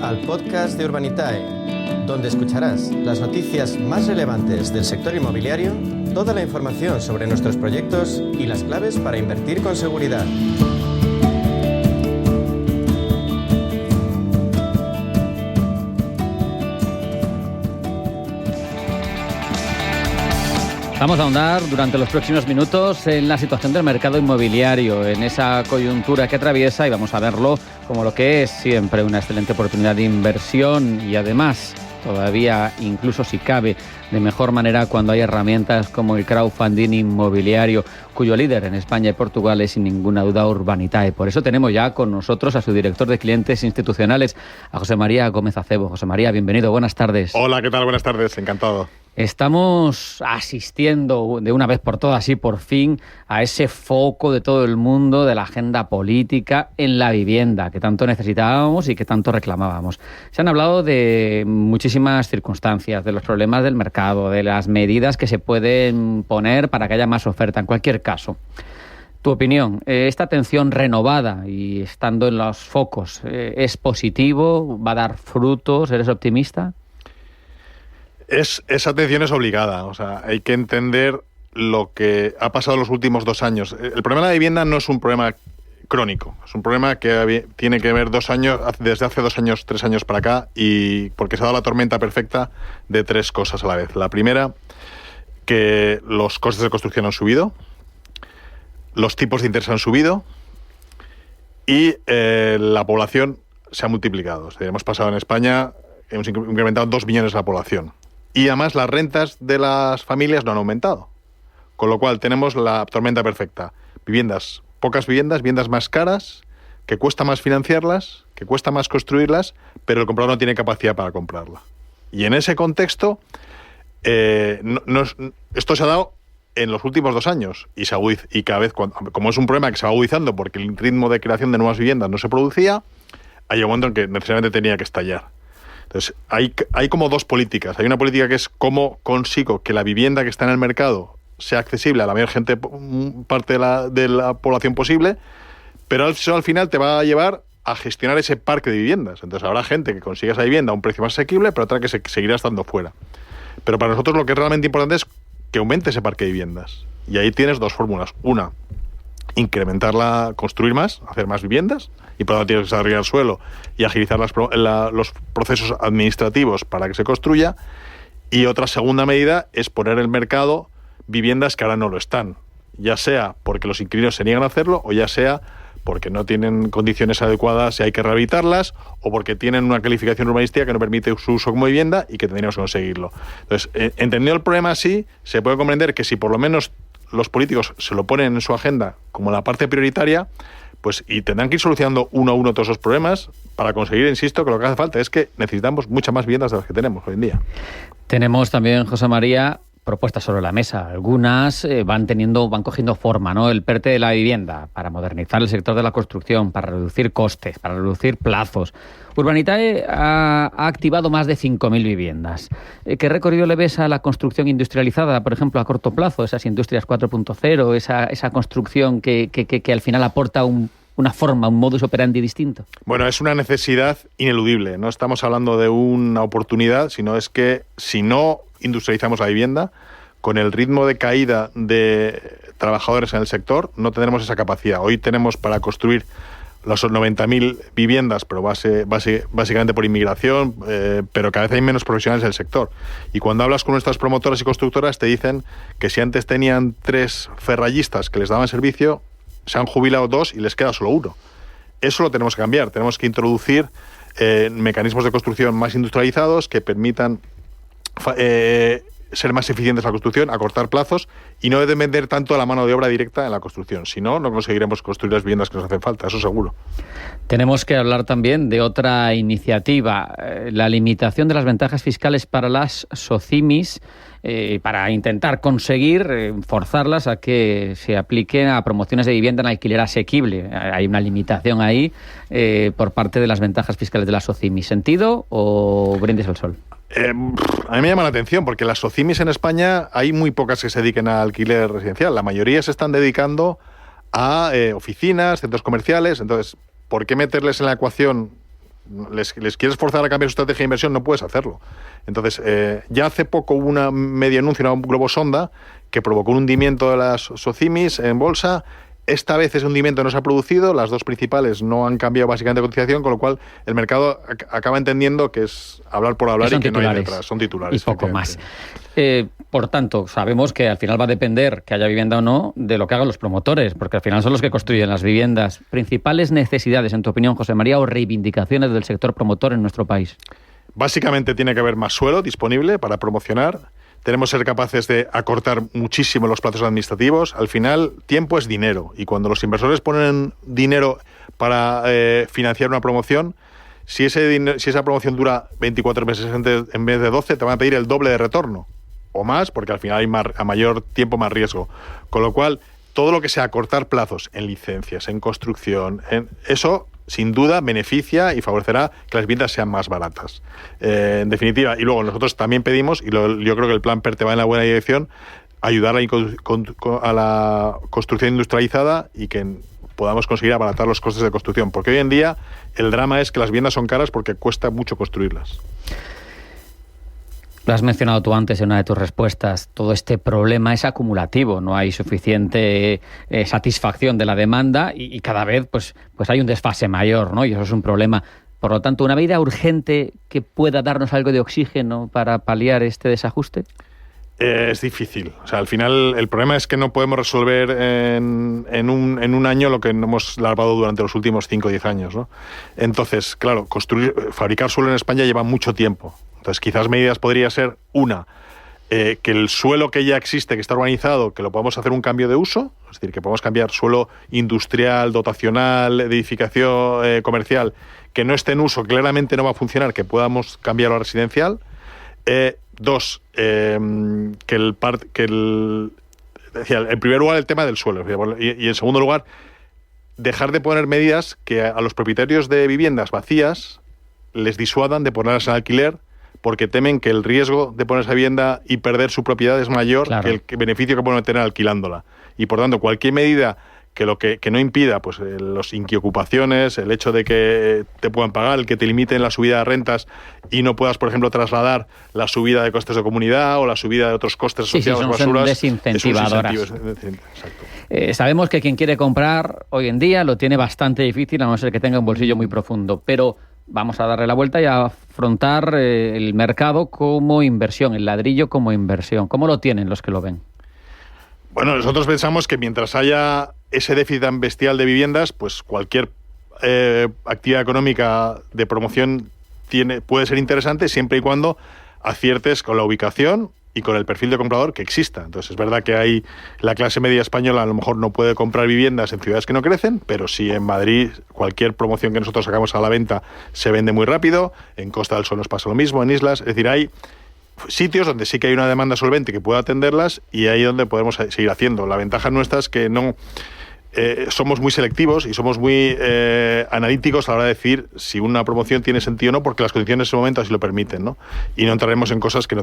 al podcast de Urbanitae, donde escucharás las noticias más relevantes del sector inmobiliario, toda la información sobre nuestros proyectos y las claves para invertir con seguridad. Vamos a ahondar durante los próximos minutos en la situación del mercado inmobiliario, en esa coyuntura que atraviesa, y vamos a verlo como lo que es siempre una excelente oportunidad de inversión y además, todavía incluso si cabe, de mejor manera cuando hay herramientas como el crowdfunding inmobiliario, cuyo líder en España y Portugal es sin ninguna duda Urbanitae. Por eso tenemos ya con nosotros a su director de clientes institucionales, a José María Gómez Acebo. José María, bienvenido, buenas tardes. Hola, ¿qué tal? Buenas tardes, encantado. Estamos asistiendo de una vez por todas y por fin a ese foco de todo el mundo de la agenda política en la vivienda que tanto necesitábamos y que tanto reclamábamos. Se han hablado de muchísimas circunstancias, de los problemas del mercado, de las medidas que se pueden poner para que haya más oferta. En cualquier caso, tu opinión, esta atención renovada y estando en los focos, ¿es positivo? ¿Va a dar frutos? ¿Eres optimista? Esa atención es obligada, o sea, hay que entender lo que ha pasado en los últimos 2 años. El problema de la vivienda no es un problema crónico, es un problema que tiene que ver 2 años, desde hace 2 años, 3 años para acá, y porque se ha dado la tormenta perfecta de 3 cosas a la vez. La primera, que los costes de construcción han subido, los tipos de interés han subido y la población se ha multiplicado. O sea, hemos pasado en España, hemos incrementado 2 millones la población. Y además las rentas de las familias no han aumentado. Con lo cual tenemos la tormenta perfecta. Viviendas, pocas viviendas, viviendas más caras, que cuesta más financiarlas, que cuesta más construirlas, pero el comprador no tiene capacidad para comprarla. Y en ese contexto, esto se ha dado en los últimos 2 años y cada vez, como es un problema que se va agudizando porque el ritmo de creación de nuevas viviendas no se producía, hay un momento en que necesariamente tenía que estallar. Entonces, hay como 2 políticas. Hay una política que es cómo consigo que la vivienda que está en el mercado sea accesible a la mayor parte de la población posible, pero eso al final te va a llevar a gestionar ese parque de viviendas. Entonces habrá gente que consiga esa vivienda a un precio más asequible, pero otra que seguirá estando fuera. Pero para nosotros lo que es realmente importante es que aumente ese parque de viviendas. Y ahí tienes 2 fórmulas. Una, construir más, hacer más viviendas, y por lo tanto tienes que desarrollar el suelo y agilizar los procesos administrativos para que se construya. Y otra segunda medida es poner en el mercado viviendas que ahora no lo están, ya sea porque los inquilinos se niegan a hacerlo o ya sea porque no tienen condiciones adecuadas y hay que rehabilitarlas, o porque tienen una calificación urbanística que no permite su uso como vivienda y que tendríamos que conseguirlo. Entonces, entendiendo el problema así, se puede comprender que si por lo menos los políticos se lo ponen en su agenda como la parte prioritaria, pues y tendrán que ir solucionando uno a uno todos esos problemas para conseguir, insisto, que lo que hace falta es que necesitamos muchas más viviendas de las que tenemos hoy en día. Tenemos también, José María, propuestas sobre la mesa. Algunas van cogiendo forma, ¿no? El PERTE de la vivienda, para modernizar el sector de la construcción, para reducir costes, para reducir plazos. Urbanitae ha activado más de 5.000 viviendas. ¿Qué recorrido le ves a la construcción industrializada, por ejemplo, a corto plazo? Esas industrias 4.0, esa construcción que al final aporta una forma, un modus operandi distinto. Bueno, es una necesidad ineludible. No estamos hablando de una oportunidad, sino es que si no industrializamos la vivienda, con el ritmo de caída de trabajadores en el sector, no tendremos esa capacidad. Hoy tenemos para construir los 90.000 viviendas, pero básicamente por inmigración, pero cada vez hay menos profesionales en el sector. Y cuando hablas con nuestras promotoras y constructoras, te dicen que si antes tenían 3 ferrallistas que les daban servicio, se han jubilado 2 y les queda solo 1. Eso lo tenemos que cambiar. Tenemos que introducir mecanismos de construcción más industrializados que permitan ser más eficientes en la construcción, acortar plazos y no depender tanto de la mano de obra directa en la construcción. Si no, no conseguiremos construir las viviendas que nos hacen falta, eso seguro. Tenemos que hablar también de otra iniciativa, la limitación de las ventajas fiscales para las SOCIMIs, para intentar conseguir forzarlas a que se apliquen a promociones de vivienda en alquiler asequible. Hay una limitación ahí por parte de las ventajas fiscales de las SOCIMIs. ¿Sentido o brindis al sol? A mí me llama la atención porque las SOCIMIs en España hay muy pocas que se dediquen al alquiler residencial. La mayoría se están dedicando a oficinas, centros comerciales. Entonces, ¿por qué meterles en la ecuación Les quieres forzar a cambiar su estrategia de inversión, no puedes hacerlo. Entonces, ya hace poco hubo una medio anuncio, una globosonda, que provocó un hundimiento de las SOCIMIs en bolsa. Esta vez ese hundimiento no se ha producido, las dos principales no han cambiado básicamente de cotización, con lo cual el mercado acaba entendiendo que es hablar por hablar y que no hay detrás, son titulares. Y poco más. Por tanto, sabemos que al final va a depender, que haya vivienda o no, de lo que hagan los promotores, porque al final son los que construyen las viviendas. ¿Principales necesidades, en tu opinión, José María, o reivindicaciones del sector promotor en nuestro país? Básicamente tiene que haber más suelo disponible para promocionar. Tenemos que ser capaces de acortar muchísimo los plazos administrativos. Al final, tiempo es dinero. Y cuando los inversores ponen dinero para financiar una promoción, si esa promoción dura 24 meses en vez de 12, te van a pedir el doble de retorno. O más, porque al final hay a mayor tiempo más riesgo. Con lo cual, todo lo que sea acortar plazos en licencias, en construcción, eso sin duda beneficia y favorecerá que las viviendas sean más baratas. En definitiva, y luego nosotros también pedimos, y yo creo que el plan PERTE va en la buena dirección, ayudar a la construcción industrializada y que podamos conseguir abaratar los costes de construcción. Porque hoy en día el drama es que las viviendas son caras porque cuesta mucho construirlas. Lo has mencionado tú antes en una de tus respuestas, todo este problema es acumulativo, no hay suficiente satisfacción de la demanda y cada vez pues hay un desfase mayor, ¿no? Y eso es un problema. Por lo tanto, ¿una medida urgente que pueda darnos algo de oxígeno para paliar este desajuste? Es difícil. O sea, al final el problema es que no podemos resolver en un año lo que no hemos larvado durante los últimos 5 o 10 años, ¿no? Entonces, claro, fabricar suelo en España lleva mucho tiempo. Entonces, quizás medidas podría ser que el suelo que ya existe, que está urbanizado, que lo podamos hacer un cambio de uso, es decir, que podamos cambiar suelo industrial, dotacional, edificación comercial, que no esté en uso, claramente no va a funcionar, que podamos cambiarlo a residencial. Dos, en primer lugar el tema del suelo y en segundo lugar dejar de poner medidas que a los propietarios de viviendas vacías les disuadan de ponerlas en alquiler porque temen que el riesgo de poner esa vivienda y perder su propiedad es mayor que el beneficio que pueden tener alquilándola. Y por tanto, cualquier medida que no impida pues los inquiocupaciones, el hecho de que te puedan pagar, el que te limiten la subida de rentas y no puedas, por ejemplo, trasladar la subida de costes de comunidad o la subida de otros costes asociados a basuras. Desincentivadoras. Sabemos que quien quiere comprar hoy en día lo tiene bastante difícil, a no ser que tenga un bolsillo muy profundo, pero vamos a darle la vuelta y a afrontar el mercado como inversión, el ladrillo como inversión. ¿Cómo lo tienen los que lo ven? Bueno, nosotros pensamos que mientras haya ese déficit tan bestial de viviendas, pues cualquier actividad económica de promoción puede ser interesante siempre y cuando aciertes con la ubicación y con el perfil de comprador que exista. Entonces es verdad que la clase media española a lo mejor no puede comprar viviendas en ciudades que no crecen, pero sí en Madrid cualquier promoción que nosotros sacamos a la venta se vende muy rápido, en Costa del Sol nos pasa lo mismo, en islas, es decir, hay sitios donde sí que hay una demanda solvente que pueda atenderlas y ahí donde podemos seguir haciendo. La ventaja nuestra es que no somos muy selectivos y somos muy analíticos a la hora de decir si una promoción tiene sentido o no, porque las condiciones en ese momento así lo permiten, ¿no? Y no entraremos en cosas que no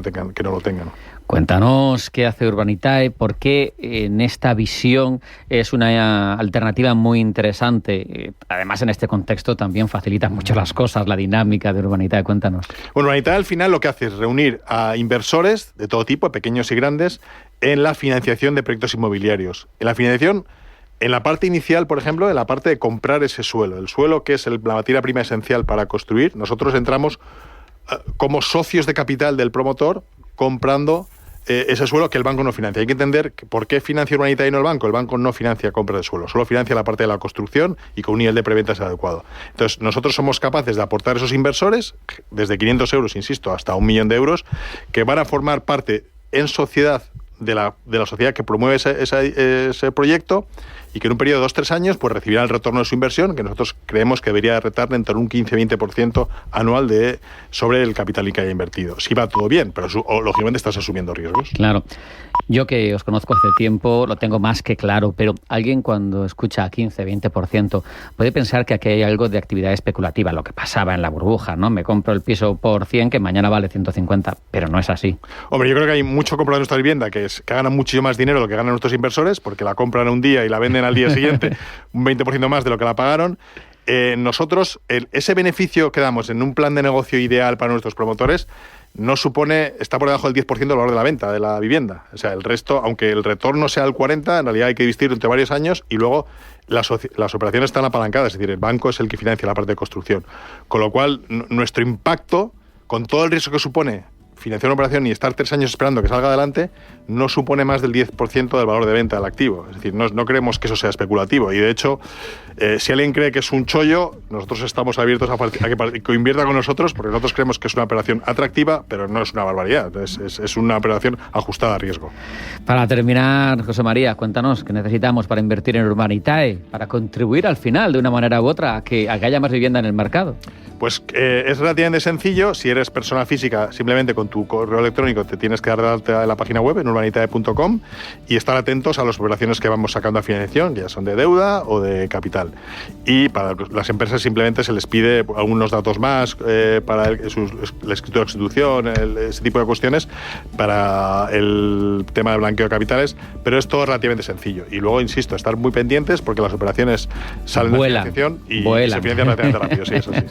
lo tengan. Cuéntanos qué hace Urbanitae, por qué en esta visión es una alternativa muy interesante. Además, en este contexto también facilita mucho las cosas, la dinámica de Urbanitae. Cuéntanos. Bueno, Urbanitae al final lo que hace es reunir a inversores de todo tipo, pequeños y grandes, en la financiación de proyectos inmobiliarios. En la financiación, en la parte inicial, por ejemplo, en la parte de comprar ese suelo, el suelo que es la materia prima esencial para construir, nosotros entramos como socios de capital del promotor comprando ese suelo que el banco no financia. Hay que entender por qué financia Urbanitae y no el banco. El banco no financia compra de suelo, solo financia la parte de la construcción y con un nivel de preventa adecuado. Entonces, nosotros somos capaces de aportar esos inversores, desde 500 euros, insisto, hasta 1 millón de euros, que van a formar parte en sociedad de la sociedad que promueve ese proyecto y que en un periodo de 2-3 años pues recibirá el retorno de su inversión, que nosotros creemos que debería retornar entre un 15-20% anual sobre el capital que haya invertido. Si va todo bien, pero lógicamente estás asumiendo riesgos. Claro. Yo que os conozco hace tiempo lo tengo más que claro, pero alguien cuando escucha 15-20% puede pensar que aquí hay algo de actividad especulativa, lo que pasaba en la burbuja, ¿no? Me compro el piso por 100 que mañana vale 150, pero no es así. Hombre, yo creo que hay mucho comprador de nuestra vivienda que ganan muchísimo más dinero de lo que ganan nuestros inversores, porque la compran un día y la venden al día siguiente un 20% más de lo que la pagaron. nosotros, ese beneficio que damos en un plan de negocio ideal para nuestros promotores no supone, está por debajo del 10% del valor de la venta de la vivienda. O sea, el resto, aunque el retorno sea el 40%, en realidad hay que dividir entre varios años y luego las operaciones están apalancadas, es decir, el banco es el que financia la parte de construcción. Con lo cual, nuestro impacto, con todo el riesgo que supone financiar una operación y estar 3 años esperando que salga adelante, no supone más del 10% del valor de venta del activo. Es decir, no creemos que eso sea especulativo. Y de hecho, si alguien cree que es un chollo, nosotros estamos abiertos a que invierta con nosotros, porque nosotros creemos que es una operación atractiva, pero no es una barbaridad. Es una operación ajustada a riesgo. Para terminar, José María, cuéntanos qué necesitamos para invertir en Urbanitae, para contribuir al final, de una manera u otra, a que haya más vivienda en el mercado. Pues es relativamente sencillo. Si eres persona física, simplemente con tu correo electrónico te tienes que dar de alta en la página web, en urbanitae.com, y estar atentos a las operaciones que vamos sacando a financiación, ya son de deuda o de capital. Y para las empresas simplemente se les pide algunos datos más para la escritura de constitución, ese tipo de cuestiones, para el tema de blanqueo de capitales, pero es todo relativamente sencillo. Y luego, insisto, estar muy pendientes porque las operaciones salen de financiación y se financian relativamente rápido. Sí, eso sí.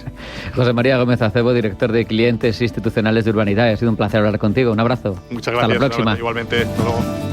José María Gómez Acebo, director de clientes institucionales de Urbanitae. Ha sido un placer hablar contigo. Un abrazo. Muchas gracias. Hasta la próxima. Igualmente. Hasta luego.